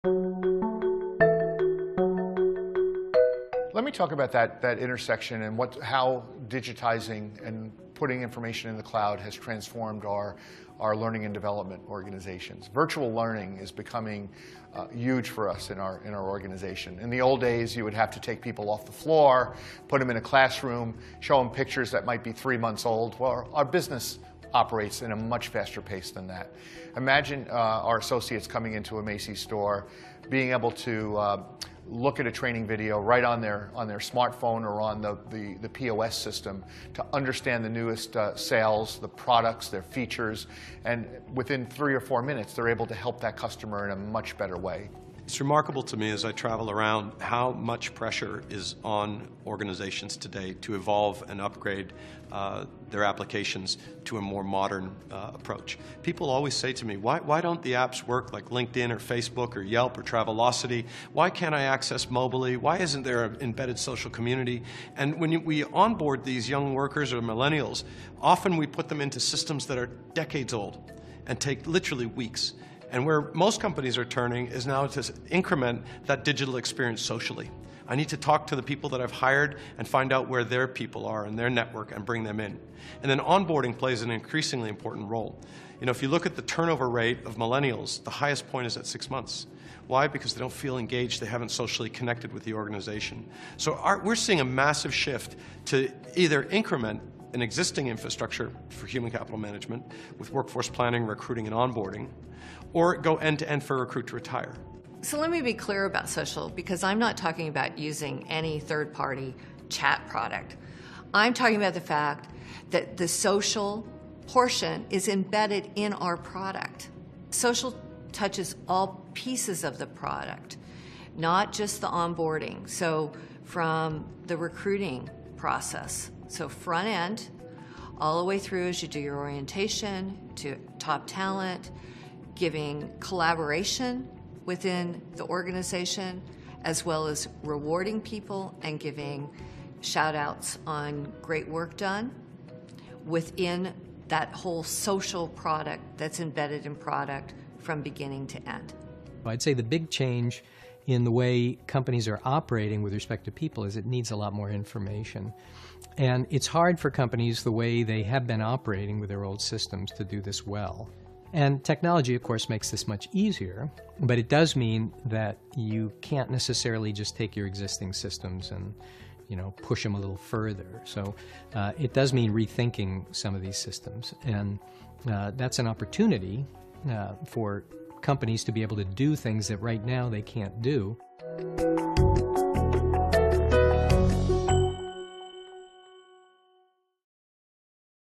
Let me talk about that intersection and how digitizing and putting information in the cloud has transformed our learning and development organizations. Virtual learning is becoming huge for us in our organization. In the old days, you would have to take people off the floor, put them in a classroom, show them pictures that might be 3 months old. Well, our business operates in a much faster pace than that. Imagine our associates coming into a Macy's store, being able to look at a training video right on their smartphone or on the POS system to understand the newest sales, the products, their features, and within 3 or 4 minutes they're able to help that customer in a much better way. It's remarkable to me as I travel around how much pressure is on organizations today to evolve and upgrade their applications to a more modern approach. People always say to me, why don't the apps work like LinkedIn or Facebook or Yelp or Travelocity? Why can't I access mobilely? Why isn't there an embedded social community? And when we onboard these young workers or millennials, often we put them into systems that are decades old and take literally weeks. And where most companies are turning is now to increment that digital experience socially. I need to talk to the people that I've hired and find out where their people are in their network and bring them in. And then onboarding plays an increasingly important role. You know, if you look at the turnover rate of millennials, the highest point is at 6 months. Why? Because they don't feel engaged, they haven't socially connected with the organization. So we're seeing a massive shift to either increment an existing infrastructure for human capital management with workforce planning, recruiting, and onboarding, or go end-to-end for recruit to retire. So let me be clear about social, because I'm not talking about using any third-party chat product. I'm talking about the fact that the social portion is embedded in our product. Social touches all pieces of the product, not just the onboarding. So from the recruiting process, so front end, all the way through as you do your orientation, to top talent, giving collaboration within the organization, as well as rewarding people and giving shout outs on great work done within that whole social product that's embedded in product from beginning to end. I'd say the big change in the way companies are operating with respect to people is it needs a lot more information. And it's hard for companies the way they have been operating with their old systems to do this well. And technology, of course, makes this much easier, but it does mean that you can't necessarily just take your existing systems and, push them a little further. So it does mean rethinking some of these systems, and that's an opportunity for companies to be able to do things that right now they can't do.